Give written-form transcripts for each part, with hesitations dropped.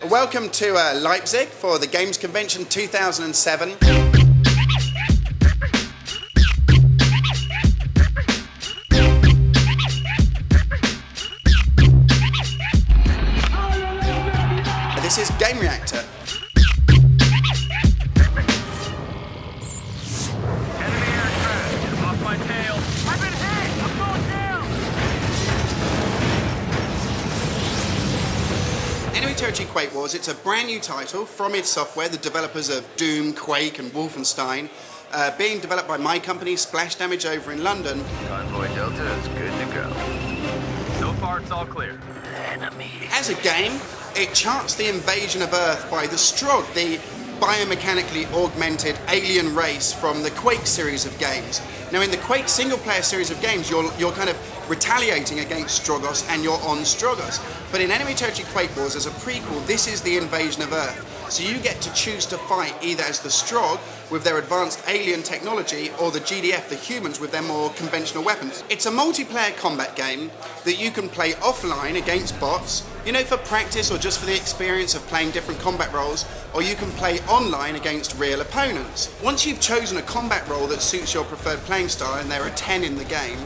Welcome to Leipzig for the Games Convention 2007. This is Gamereactor. Enemy aircraft, get off my tail. I've been hit! I'm going down! Enemy Territory Quake Wars, it's a brand new title from id Software, the developers of Doom, Quake and Wolfenstein, being developed by my company, Splash Damage, over in London. Convoy Delta is good to go. So far it's all clear. Enemy. As a game, it charts the invasion of Earth by the Strogg, the biomechanically augmented alien race from the Quake series of games. Now in the Quake single-player series of games, you're kind of retaliating against Stroggos and you're on Stroggos. But in Enemy Territory Quake Wars, as a prequel, this is the invasion of Earth. So you get to choose to fight either as the Strogg with their advanced alien technology or the GDF, the humans, with their more conventional weapons. It's a multiplayer combat game that you can play offline against bots, you know, for practice or just for the experience of playing different combat roles, or you can play online against real opponents. Once you've chosen a combat role that suits your preferred playing style, and there are 10 in the game,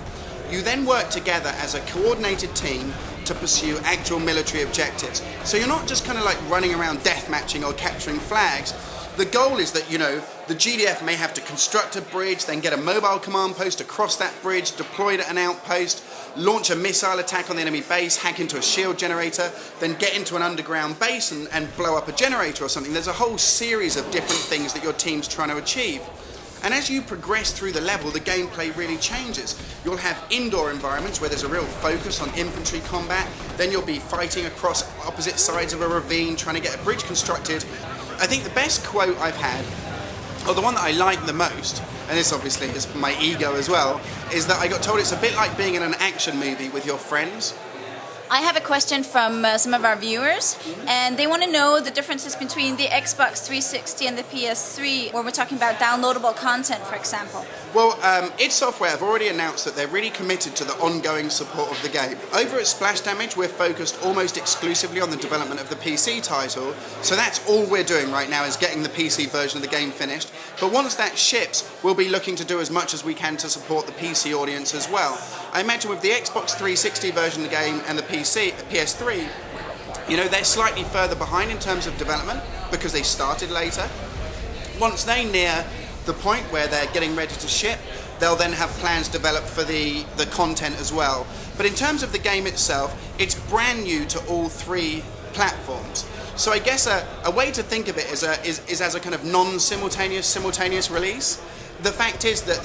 you then work together as a coordinated team to pursue actual military objectives. So you're not just kind of like running around deathmatching or capturing flags. The goal is that, you know, the GDF may have to construct a bridge, then get a mobile command post across that bridge, deploy it at an outpost, launch a missile attack on the enemy base, hack into a shield generator, then get into an underground base and blow up a generator or something. There's a whole series of different things that your team's trying to achieve. And as you progress through the level, the gameplay really changes. You'll have indoor environments where there's a real focus on infantry combat. Then you'll be fighting across opposite sides of a ravine, trying to get a bridge constructed. I think the best quote I've had, or the one that I like the most, and this obviously is my ego as well, is that I got told it's a bit like being in an action movie with your friends. I have a question from some of our viewers, and they want to know the differences between the Xbox 360 and the PS3, where we're talking about downloadable content, for example. Well, id Software have already announced that they're really committed to the ongoing support of the game. Over at Splash Damage, we're focused almost exclusively on the development of the PC title, so that's all we're doing right now is getting the PC version of the game finished. But once that ships, we'll be looking to do as much as we can to support the PC audience as well. I imagine with the Xbox 360 version of the game and the PS3, you know, they're slightly further behind in terms of development because they started later. Once they near the point where they're getting ready to ship, they'll then have plans developed for the content as well. But in terms of the game itself, it's brand new to all three platforms. So I guess a way to think of it is as a kind of simultaneous release. The fact is that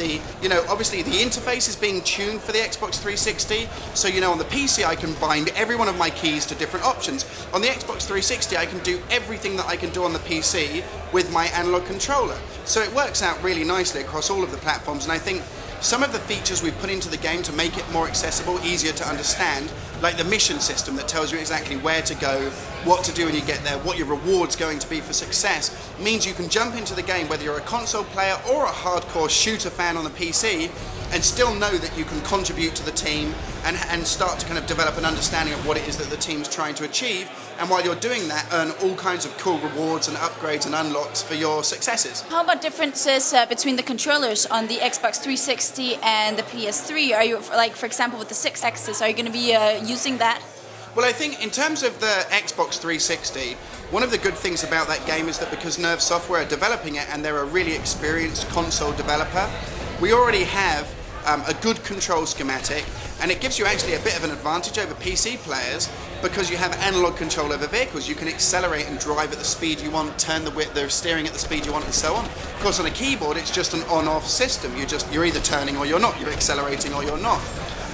obviously the interface is being tuned for the Xbox 360, so on the PC I can bind every one of my keys to different options. On the Xbox 360 I can do everything that I can do on the PC with my analog controller. So it works out really nicely across all of the platforms, and I think some of the features we've put into the game to make it more accessible, easier to understand, like the mission system that tells you exactly where to go, what to do when you get there, what your reward's going to be for success, means you can jump into the game whether you're a console player or a hardcore shooter fan on the PC and still know that you can contribute to the team and start to kind of develop an understanding of what it is that the team's trying to achieve, and while you're doing that, earn all kinds of cool rewards and upgrades and unlocks for your successes. How about differences between the controllers on the Xbox 360 and the PS3? Are you, like, for example, with the 6-axis, are you going to be using that? Well, I think in terms of the Xbox 360, one of the good things about that game is that because Nerve Software are developing it and they're a really experienced console developer, we already have a good control schematic, and it gives you actually a bit of an advantage over PC players because you have analog control over vehicles. You can accelerate and drive at the speed you want, turn the steering at the speed you want, and so on. Of course, on a keyboard, it's just an on-off system. You're either turning or you're not. You're accelerating or you're not.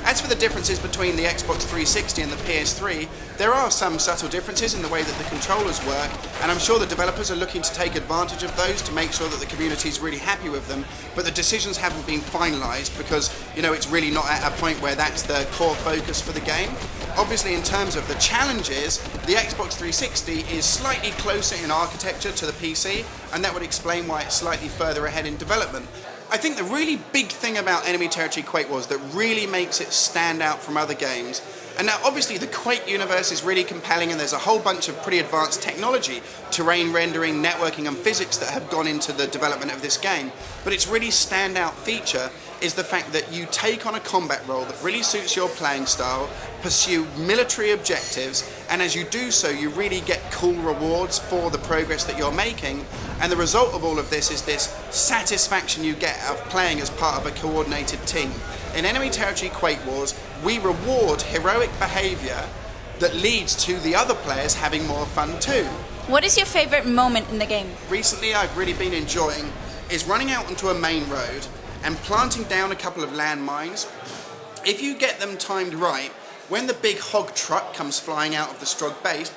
As for the differences between the Xbox 360 and the PS3, there are some subtle differences in the way that the controllers work, and I'm sure the developers are looking to take advantage of those to make sure that the community is really happy with them, but the decisions haven't been finalised because, it's really not at a point where that's the core focus for the game. Obviously, in terms of the challenges, the Xbox 360 is slightly closer in architecture to the PC, and that would explain why it's slightly further ahead in development. I think the really big thing about Enemy Territory Quake Wars that really makes it stand out from other games And now obviously the Quake universe is really compelling, and there's a whole bunch of pretty advanced technology, terrain rendering, networking and physics that have gone into the development of this game. But its really standout feature is the fact that you take on a combat role that really suits your playing style, pursue military objectives, and as you do so you really get cool rewards for the progress that you're making, and the result of all of this is this satisfaction you get out of playing as part of a coordinated team. In Enemy Territory Quake Wars, we reward heroic behaviour that leads to the other players having more fun too. What is your favorite moment in the game? Recently I've really been enjoying is running out onto a main road and planting down a couple of landmines. If you get them timed right, when the big hog truck comes flying out of the Strog base,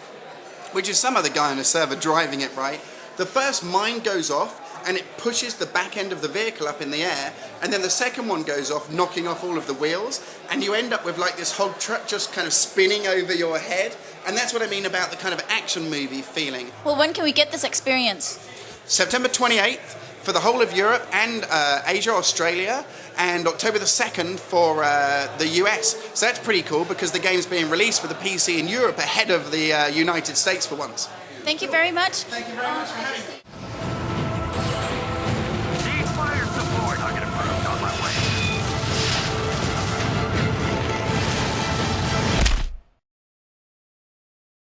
which is some other guy on a server driving it right, the first mine goes off and it pushes the back end of the vehicle up in the air, and then the second one goes off, knocking off all of the wheels, and you end up with like this hog truck just kind of spinning over your head. And that's what I mean about the kind of action movie feeling. Well, when can we get this experience? September 28th for the whole of Europe and Asia, Australia, and October the 2nd for the US. So that's pretty cool because the game's being released for the PC in Europe ahead of the United States for once. Thank you very much. Thank you very much for having me.